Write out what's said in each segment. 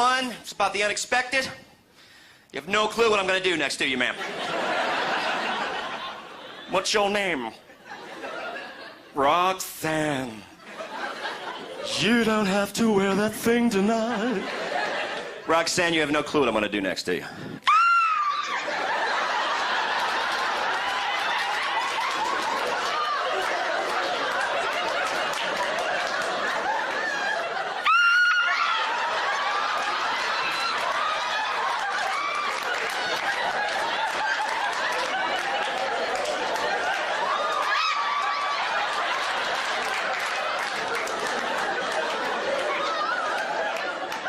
fun. It's about the unexpected. You have no clue what I'm going to do next to you, ma'am. What's your name? Roxanne. You don't have to wear that thing tonight. Roxanne, you have no clue what I'm going to do next to you.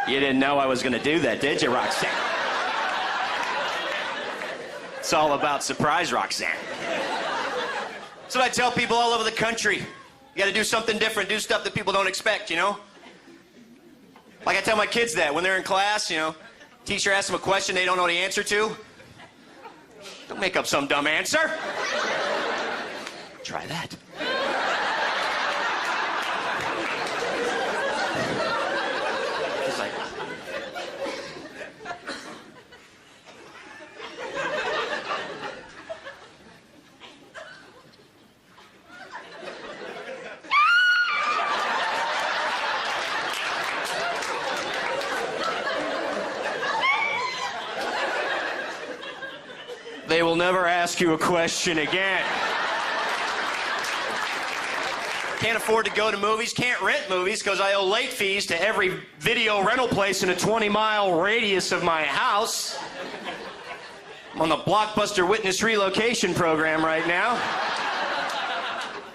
You didn't know I was going to do that, did you, Roxanne? It's all about surprise, Roxanne. That's what I tell people all over the country. You got to do something different, do stuff that people don't expect, you know? Like I tell my kids that when they're in class, you know, teacher asks them a question they don't know the answer to. Don't make up some dumb answer. Try that. They will never ask you a question again. Can't afford to go to movies, can't rent movies because I owe late fees to every video rental place in a 20-mile radius of my house. I'm on the Blockbuster Witness Relocation Program right now.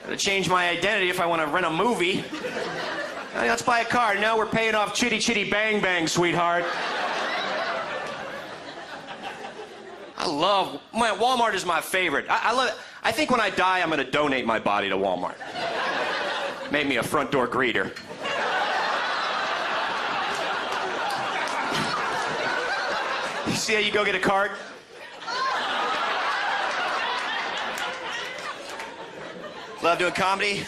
Gotta change my identity if I want to rent a movie. Let's buy a car. No, we're paying off Chitty Chitty Bang Bang, sweetheart. Walmart is my favorite. I love it. I think when I die, I'm going to donate my body to Walmart. Made me a front door greeter. You see how you go get a card? Love doing comedy.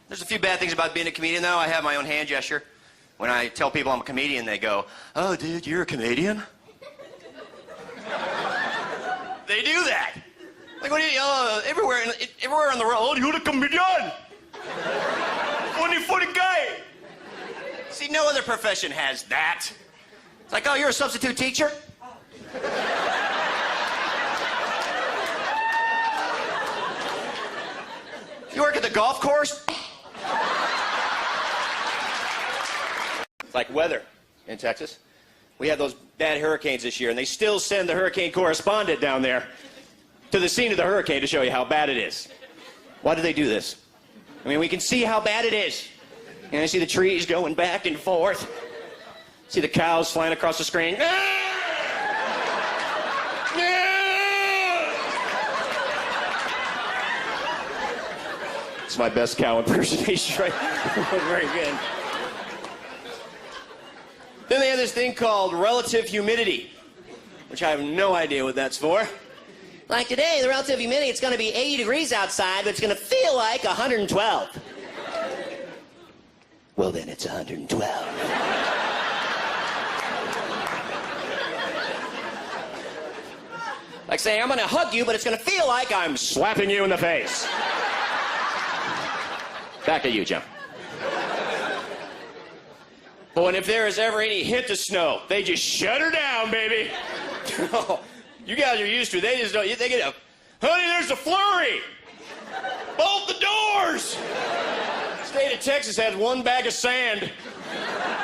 There's a few bad things about being a comedian, though. I have my own hand gesture. When I tell people I'm a comedian, they go, "Oh, dude, you're a comedian?" They do that. Like, what do you, everywhere on the road, you're the comedian. Funny guy. See, no other profession has that. It's like, oh, you're a substitute teacher? You work at the golf course? It's like weather in Texas. We had those bad hurricanes this year, and they still send the hurricane correspondent down there to the scene of the hurricane to show you how bad it is. Why do they do this? I mean, we can see how bad it is. And I see the trees going back and forth. See the cows flying across the screen. It's my best cow impersonation, right? Very good. Then they have this thing called relative humidity, which I have no idea what that's for. Like today, the relative humidity, it's going to be 80 degrees outside, but it's going to feel like 112. Well, then it's 112. Like saying, I'm going to hug you, but it's going to feel like I'm slapping you in the face. Back to you, Jim. But if there is ever any hint of snow, they just shut her down, baby. You guys are used to it. They just don't. They get a, honey, there's a flurry. Bolt the doors. State of Texas has one bag of sand.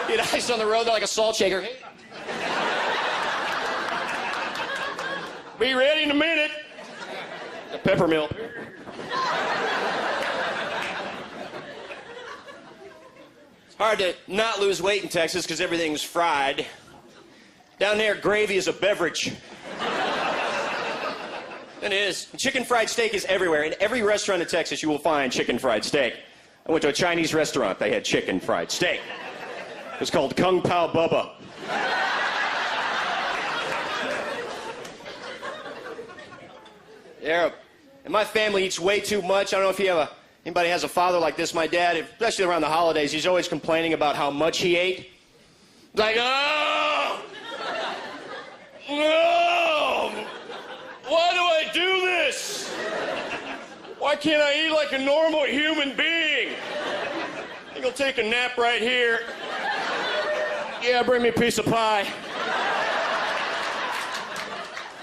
Get ice on the road, they're like a salt shaker. Be ready in a minute. The pepper mill. Hard to not lose weight in Texas because everything's fried. Down there, gravy is a beverage. It is. Chicken fried steak is everywhere. In every restaurant in Texas, you will find chicken fried steak. I went to a Chinese restaurant. They had chicken fried steak. It was called Kung Pao Bubba. Yeah. And my family eats way too much. I don't know if you have anybody has a father like this. My dad, especially around the holidays, he's always complaining about how much he ate. Like, oh! No! Why do I do this? Why can't I eat like a normal human being? I think I'll take a nap right here. Yeah, bring me a piece of pie.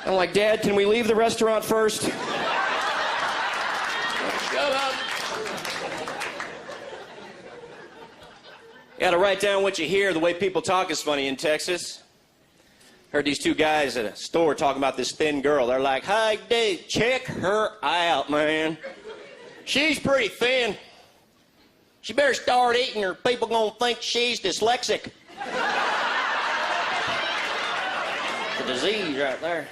I'm like, Dad, can we leave the restaurant first? Shut up. You gotta write down what you hear. The way people talk is funny in Texas. Heard these two guys at a store talking about this thin girl. They're like, hey, dude, check her out, man. She's pretty thin. She better start eating or people gonna think she's dyslexic. It's a disease right there.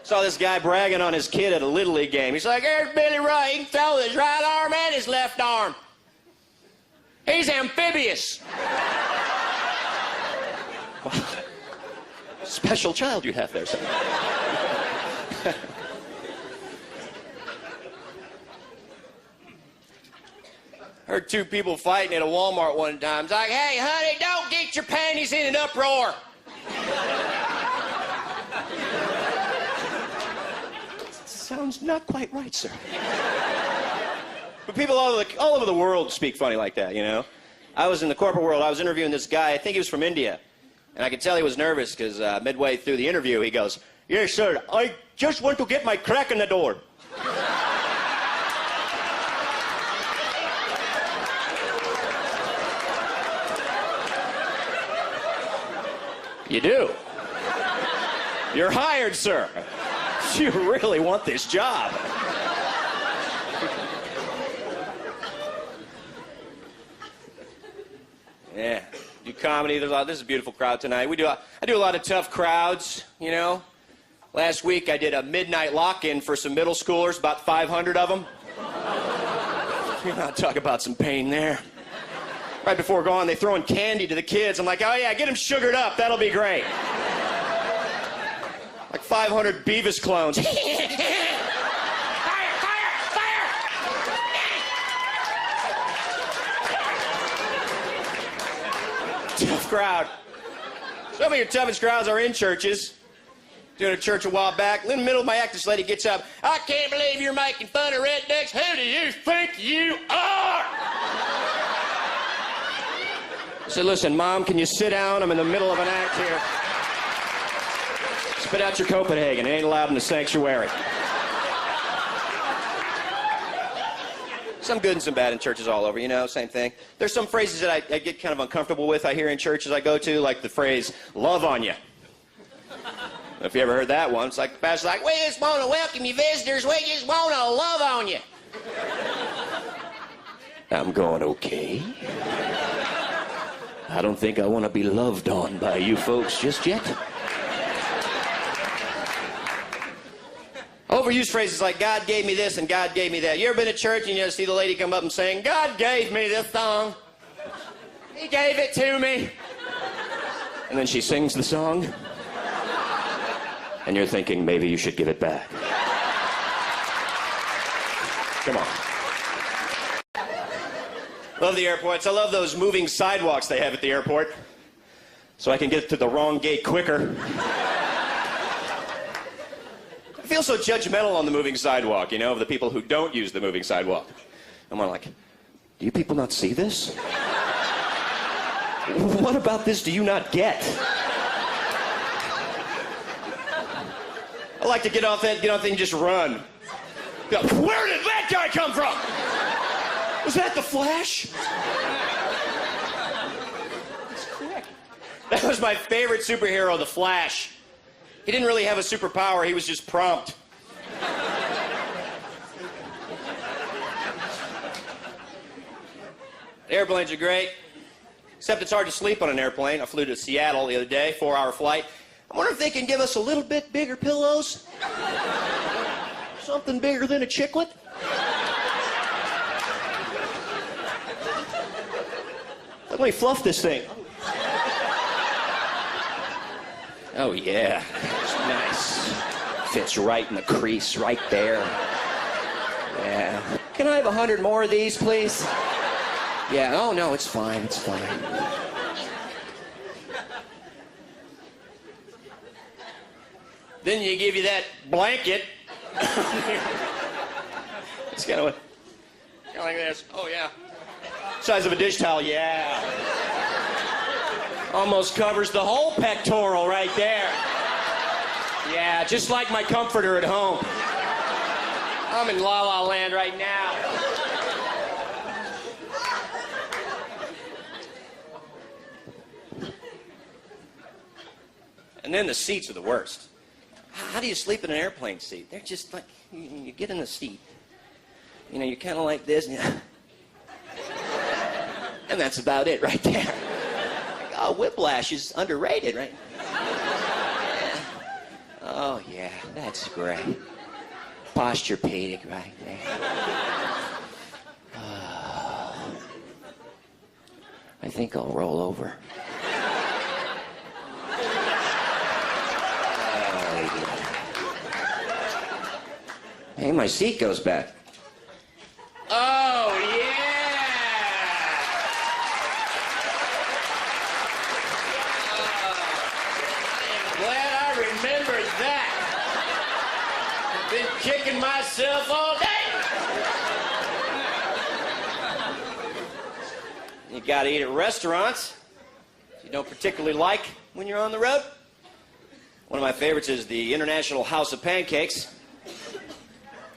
Saw this guy bragging on his kid at a Little League game. He's like, there's Billy Ray. He can throw his right arm and his left arm. He's amphibious. Wow. Special child you have there, son. Heard two people fighting at a Walmart one time. It's like, hey, honey, don't get your panties in an uproar. Sounds not quite right, sir. But people all over the world speak funny like that, you know? I was in the corporate world. I was interviewing this guy. I think he was from India. And I could tell he was nervous because midway through the interview, he goes, yes, sir, I just want to get my crack in the door. You do. You're hired, sir. You really want this job. Yeah, do comedy. This is a beautiful crowd tonight. I do a lot of tough crowds, you know. Last week I did a midnight lock-in for some middle schoolers, about 500 of them. I'll talk about some pain there. Right before going, they throwing candy to the kids. I'm like, oh yeah, get them sugared up. That'll be great. Like 500 Beavis clones. Fire! Fire! Fire! Tough crowd. Some of your toughest crowds are in churches. Doing a church a while back. In the middle of my act, this lady gets up. I can't believe you're making fun of rednecks. Who do you think you are? I said, listen, Mom, can you sit down? I'm in the middle of an act here. Spit out your Copenhagen. It ain't allowed in the sanctuary. Some good and some bad in churches all over, you know, same thing. There's some phrases that I get kind of uncomfortable with, I hear in churches I go to, like the phrase, love on you. If you ever heard that one, it's like the pastor's like, we just want to welcome you visitors. We just want to love on you. I'm going, okay. I don't think I want to be loved on by you folks just yet. Overused phrases like, God gave me this and God gave me that. You ever been to church and you see the lady come up and saying, God gave me this song. He gave it to me. And then she sings the song. And you're thinking, maybe you should give it back. Come on. Love the airports. I love those moving sidewalks they have at the airport. So I can get to the wrong gate quicker. I feel so judgmental on the moving sidewalk, you know, of the people who don't use the moving sidewalk. I'm like, do you people not see this? What about this do you not get? I like to get off that thing and just run. Where did that guy come from? Was that the Flash? That's quick. That was my favorite superhero, the Flash. He didn't really have a superpower, he was just prompt. Airplanes are great, except it's hard to sleep on an airplane. I flew to Seattle the other day, 4-hour flight. I wonder if they can give us a little bit bigger pillows. Something bigger than a chiclet. Let me fluff this thing. Oh, yeah. It's nice. Fits right in the crease, right there. Yeah. Can I have 100 more of these, please? Yeah. Oh, no, it's fine. It's fine. Then you give you that blanket. It's kind of like this. Oh, yeah. Size of a dish towel, yeah. Almost covers the whole pectoral right there. Yeah, just like my comforter at home. I'm in La La Land right now. And then the seats are the worst. How do you sleep in an airplane seat? They're just like, you get in the seat. You know, you're kind of like this. And that's about it right there. Like, oh, whiplash is underrated, right? Yeah. Oh, yeah, that's great. Posturepedic right there. Oh, I think I'll roll over. Hey, my seat goes back. Oh, yeah! I am glad I remembered that. I've been kicking myself all day. You gotta eat at restaurants you don't particularly like when you're on the road. One of my favorites is the International House of Pancakes.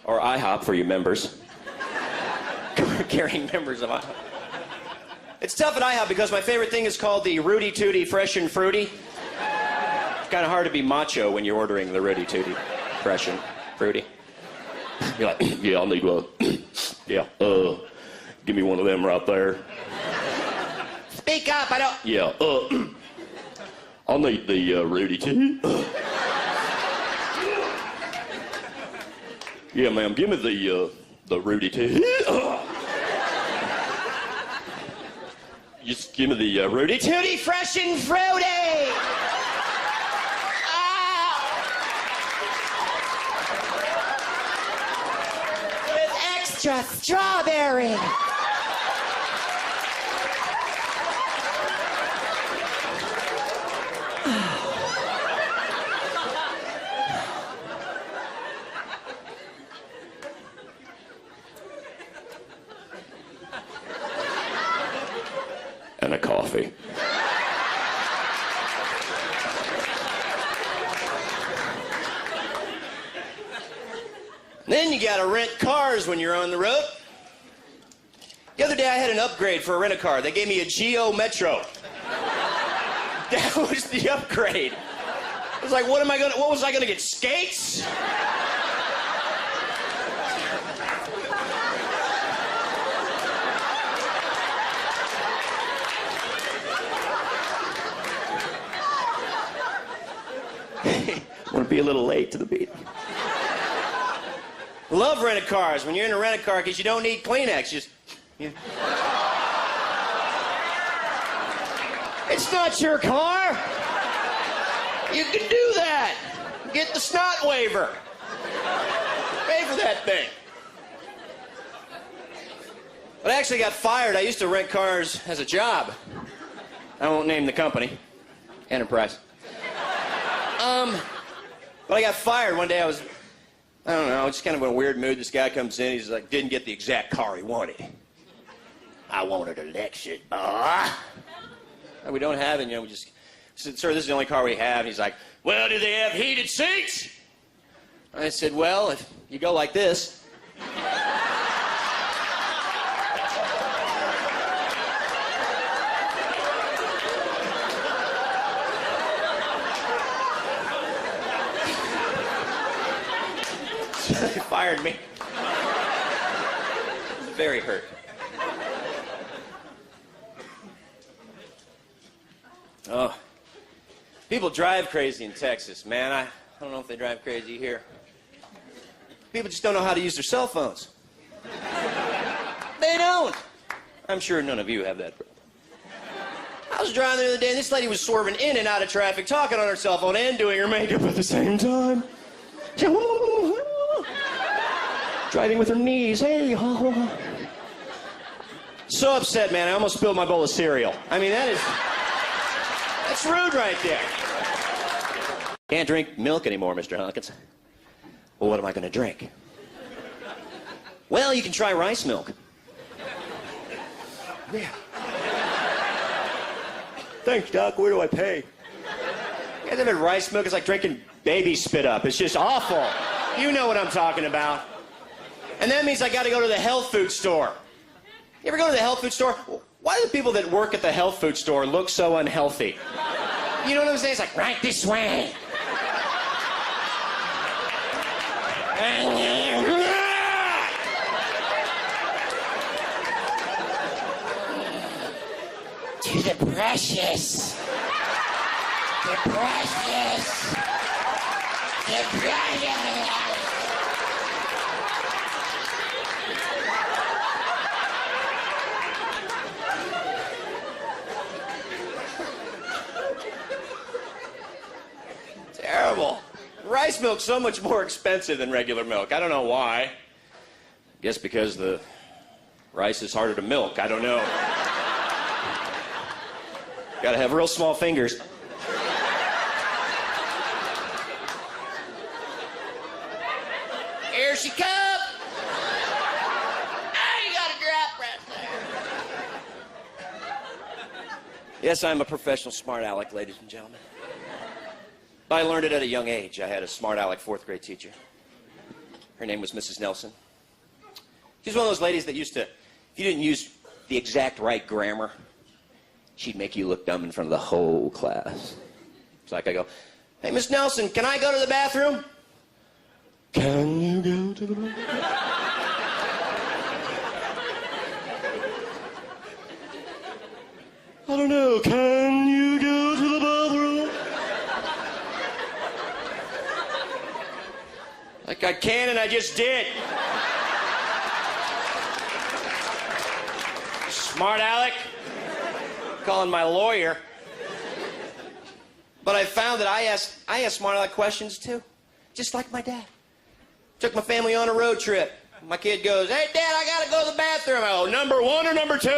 Or IHOP for you members. Carrying members of IHOP. It's tough at IHOP because my favorite thing is called the Rudy Tooty Fresh and Fruity. It's kind of hard to be macho when you're ordering the Rudy Tooty Fresh and Fruity. You're like, yeah, I'll need one. Yeah, give me one of them right there. Speak up, I don't... Yeah, I'll need the Rudy Tooty. Yeah, ma'am, give me the Rudy Tooty. Just give me the Rudy Tooty Fresh and Fruity. With extra strawberry. And a coffee. Then you gotta rent cars when you're on the road. The other day I had an upgrade for a rent-a-car. They gave me a Geo Metro. That was the upgrade. I was like, what was I gonna get, skates? Want to be a little late to the beat. Love rent-a-cars when you're in a rent-a-car because you don't need Kleenex. Just, you know. It's not your car. You can do that. Get the snot waiver. Pay for that thing. But I actually got fired. I used to rent cars as a job. I won't name the company. Enterprise. But I got fired one day. I don't know, just kind of in a weird mood. This guy comes in, he's like, didn't get the exact car he wanted. I wanted a Lexus, we don't have it, you know, we just, sir, this is the only car we have. And he's like, well, do they have heated seats? I said, well, if you go like this. They fired me. I was very hurt. Oh, people drive crazy in Texas, man. I don't know if they drive crazy here. People just don't know how to use their cell phones. They don't. I'm sure none of you have that problem. I was driving the other day, and this lady was swerving in and out of traffic, talking on her cell phone and doing her makeup at the same time. Driving with her knees. Hey. So upset, man. I almost spilled my bowl of cereal. I mean, that's rude right there. Can't drink milk anymore, Mr. Hawkins. Well, what am I going to drink? Well, you can try rice milk. Yeah. Thanks, Doc. Where do I pay? You guys ever had rice milk? It's like drinking baby spit up. It's just awful. You know what I'm talking about. And that means I got to go to the health food store. You ever go to the health food store? Why do the people that work at the health food store look so unhealthy? You know what I'm saying? It's like, right this way. To the precious. The precious. The precious. Terrible. Rice milk's so much more expensive than regular milk. I don't know why. Guess because the rice is harder to milk. I don't know. Gotta have real small fingers. Here she comes. Ah, you got a drop right there. Yes, I'm a professional smart aleck, ladies and gentlemen. I learned it at a young age. I had a smart aleck fourth grade teacher. Her name was Mrs. Nelson. She was one of those ladies that used to, if you didn't use the exact right grammar, she'd make you look dumb in front of the whole class. It's like I go, hey, Miss Nelson, can I go to the bathroom? Can you go to the bathroom? I don't know. Can you go to the bathroom? Like I can and I just did. Smart aleck. Calling my lawyer. But I found that I asked smart aleck questions too. Just like my dad. Took my family on a road trip. My kid goes, hey Dad, I gotta go to the bathroom. I go, number 1 or number 2?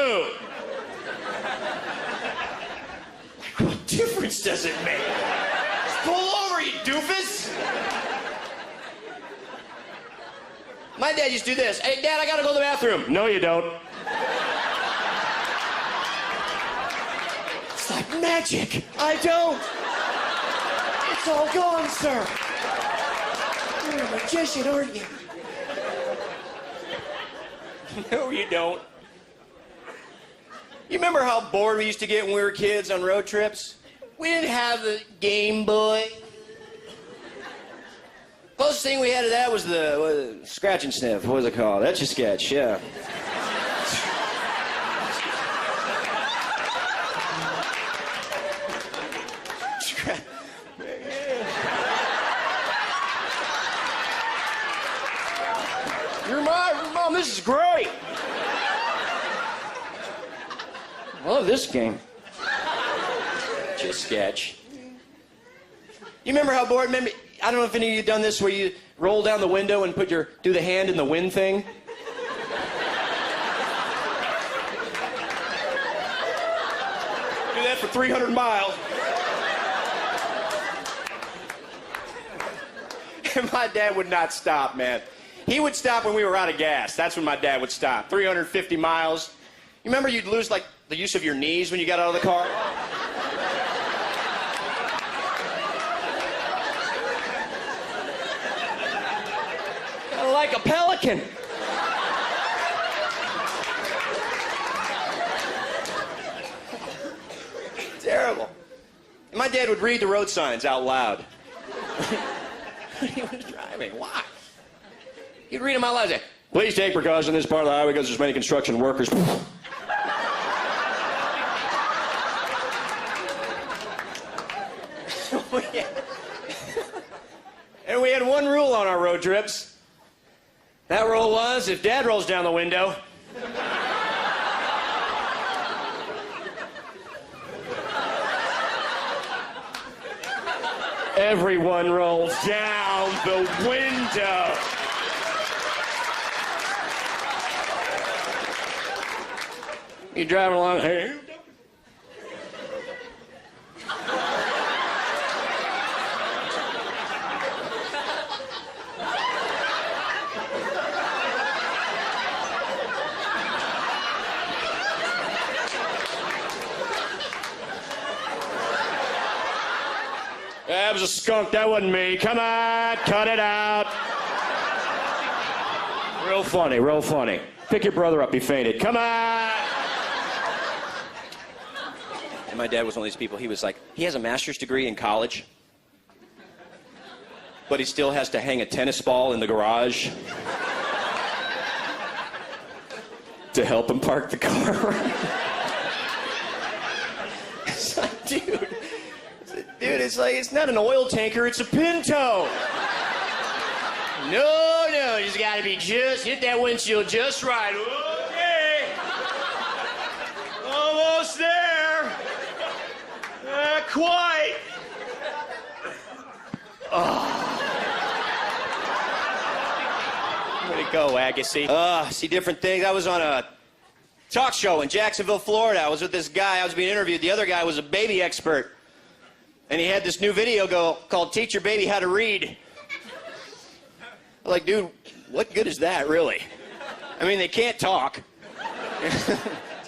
What difference does it make? Just pull over, you doofus. My dad used to do this. Hey, Dad, I gotta go to the bathroom. No, you don't. It's like magic. I don't. It's all gone, sir. You're a magician, aren't you? No, you don't. You remember how bored we used to get when we were kids on road trips? We didn't have the Game Boy. Closest thing we had to that was the scratch and sniff. What was it called? Etch a sketch, yeah. Your mom, this is great. I love this game. Etch a sketch. You remember how bored? I don't know if any of you have done this where you roll down the window and do the hand in the wind thing. Do that for 300 miles. And my dad would not stop, man. He would stop when we were out of gas. That's when my dad would stop. 350 miles. You remember you'd lose, like, the use of your knees when you got out of the car? Like a pelican. Terrible. And my dad would read the road signs out loud. He was driving. Why? He'd read them out loud. Say, please take precaution on this part of the highway because there's many construction workers. And we had one rule on our road trips. That rule was, if Dad rolls down the window, everyone rolls down the window. You driving along, hey. was a skunk. That wasn't me. Come on, cut it out. Real funny, real funny. Pick your brother up, he fainted. Come on. And my dad was one of these people, he was like, he has a master's degree in college, but he still has to hang a tennis ball in the garage to help him park the car. It's like, dude, it's like, it's not an oil tanker, it's a Pinto. No, you just gotta be hit that windshield just right. Okay. Almost there. Not quite. Oh. Where'd it go, Agassi? See different things. I was on a talk show in Jacksonville, Florida. I was with this guy. I was being interviewed. The other guy was a baby expert. And he had this new video called Teach Your Baby How to Read. I'm like, dude, what good is that, really? I mean, they can't talk. It's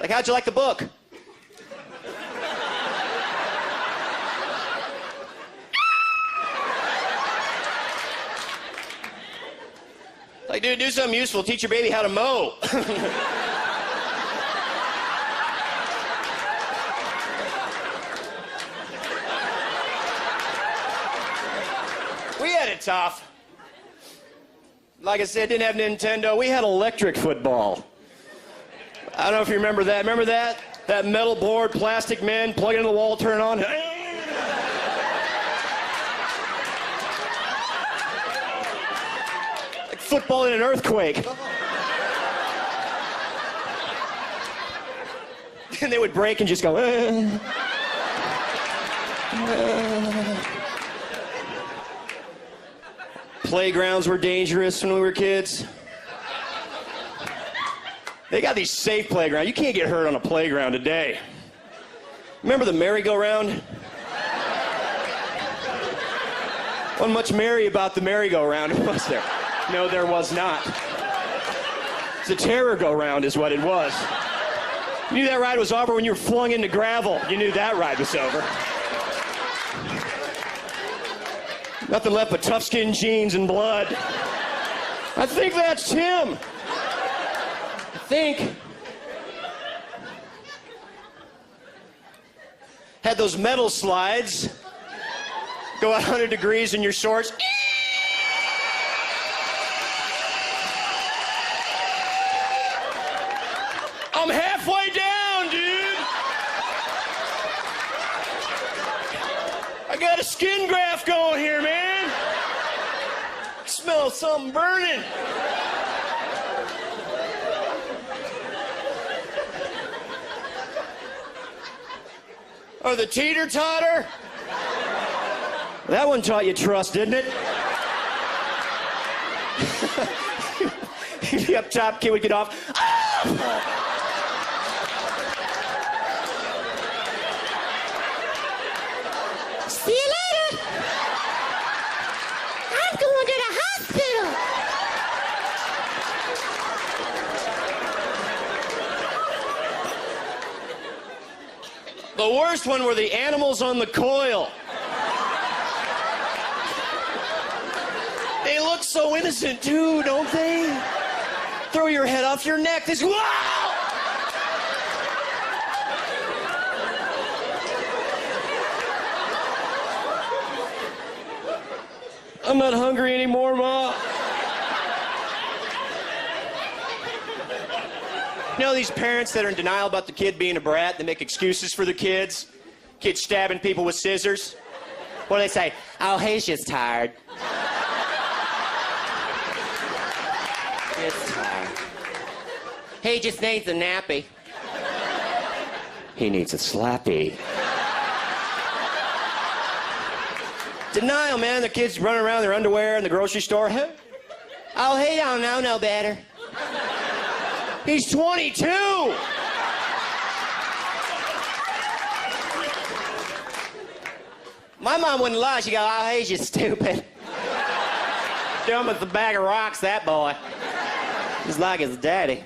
like, how'd you like the book? Like, dude, do something useful. Teach your baby how to mow. We had it tough. Like I said, didn't have Nintendo. We had electric football. I don't know if you remember that. Remember that? That metal board, plastic men, plug it in the wall, turn it on. Like football in an earthquake. And they would break and just go. Playgrounds were dangerous when we were kids. They got these safe playgrounds. You can't get hurt on a playground today. Remember the merry-go-round? Wasn't much merry about the merry-go-round, was there? No, there was not. The terror-go-round is what it was. You knew that ride was over when you were flung into gravel. You knew that ride was over. Nothing left but tough-skin jeans and blood. I think that's Tim. I think. Had those metal slides. Go 100 degrees in your shorts. I'm halfway down, dude. I got a skin graft going here, man. Smell something burning. Or the teeter-totter. That one taught you trust, didn't it? You'd be up top, kid would get off. Ah! See you later. I'm going to the hospital. The worst one were the animals on the coil. They look so innocent too, don't they? Throw your head off your neck. This wow! I'm not hungry anymore, Ma. You know these parents that are in denial about the kid being a brat? They make excuses for their kids. Kids stabbing people with scissors. What do they say? Oh, he's just tired. He's tired. He just needs a nappy. He needs a slappy. Denial, man. The kids running around in their underwear in the grocery store. Oh, he don't know no better. He's 22. My mom wouldn't lie. She'd go, oh, he's just stupid. Dumb as a bag of rocks, that boy. He's like his daddy.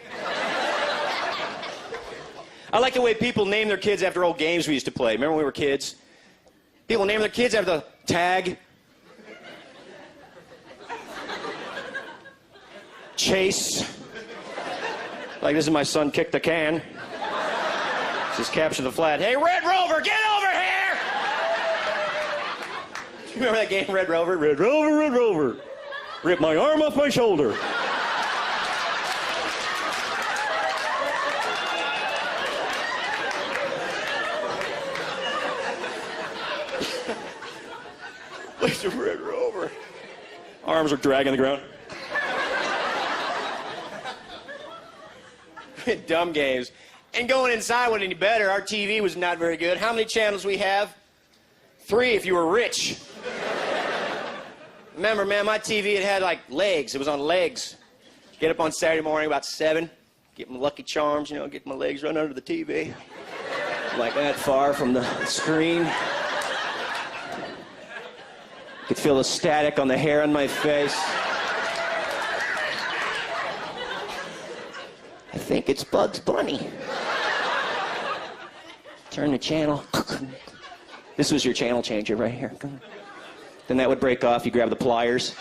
I like the way people name their kids after old games we used to play. Remember when we were kids? People name their kids after the Tag. Chase. Like, this is my son kick the can. Just capture the flat. Hey, Red Rover, get over here! You remember that game, Red Rover? Red Rover, Red Rover. Rip my arm off my shoulder. It's a Red Rover. Arms are dragging the ground. Dumb games. And going inside wasn't any better. Our TV was not very good. How many channels we have? 3 if you were rich. Remember, man, my TV, it had like legs. It was on legs. Get up on Saturday morning about 7, get my Lucky Charms, you know, get my legs run under the TV. Like that far from the screen. Could feel the static on the hair on my face. I think it's Bugs Bunny. Turn the channel. This was your channel changer right here. Then that would break off. You grab the pliers.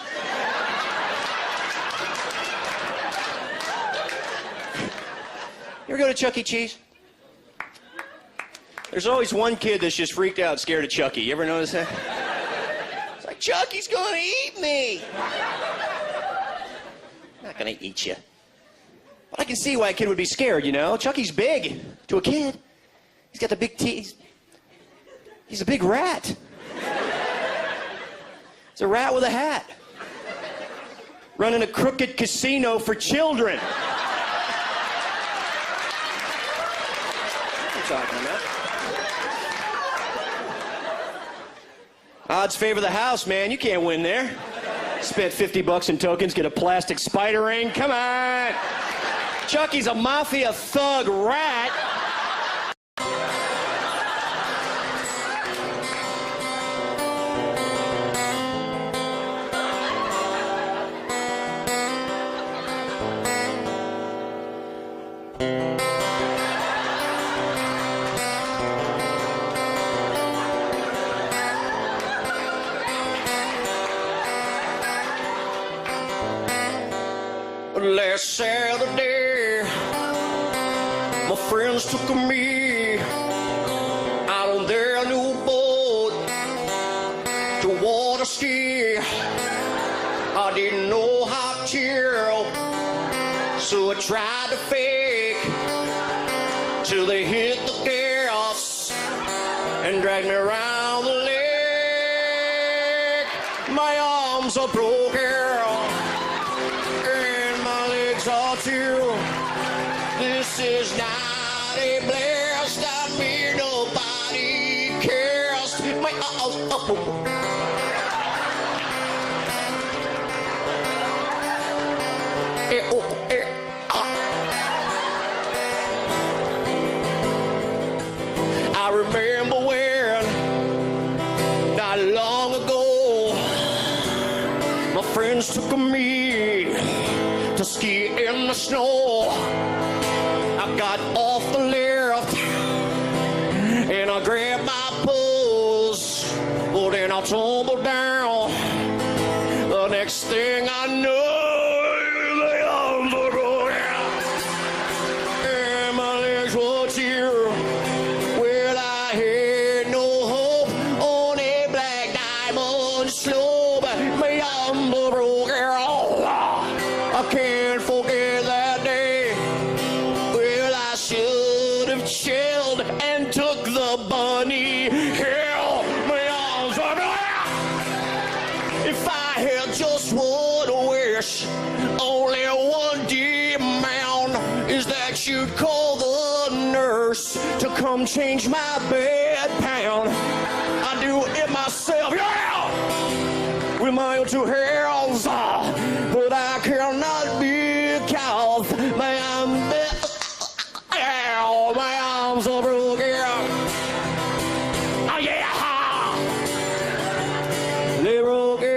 You ever go to Chuck E. Cheese? There's always one kid that's just freaked out, scared of Chucky. You ever notice that? It's like, Chucky's gonna eat me. Not gonna eat you. But I can see why a kid would be scared, you know? Chucky's big to a kid. He's got the big teeth. He's a big rat. It's a rat with a hat. Running a crooked casino for children. What are you talking about? Odds favor the house, man. You can't win there. Spent $50 in tokens, get a plastic spider ring. Come on. Chucky's a mafia thug rat. Last Saturday, my friends took me out on their new boat to water ski. I didn't know how to chill, so I tried to fake till they hit the gas and dragged me around the lake. My arms are broken. This is not a blast. I mean, nobody cares. My I remember when, not long ago, my friends took me to ski in the snow. I got off the lift and I grabbed my poles, but then I tumbled down. The next thing I know, the arms were broken and my legs were tear. Well, I had no hope on a black diamond slope. My arms were broken. I can't forget that day. Well, I should have chilled and took the bunny hill. My arms were broken. If I had just one wish, only one demand, is that you'd call the nurse to come change my bedpan. I do it myself, yeah, with my own 2 hands, but I cannot be caught. My arms are broken. Oh yeah, they're broken.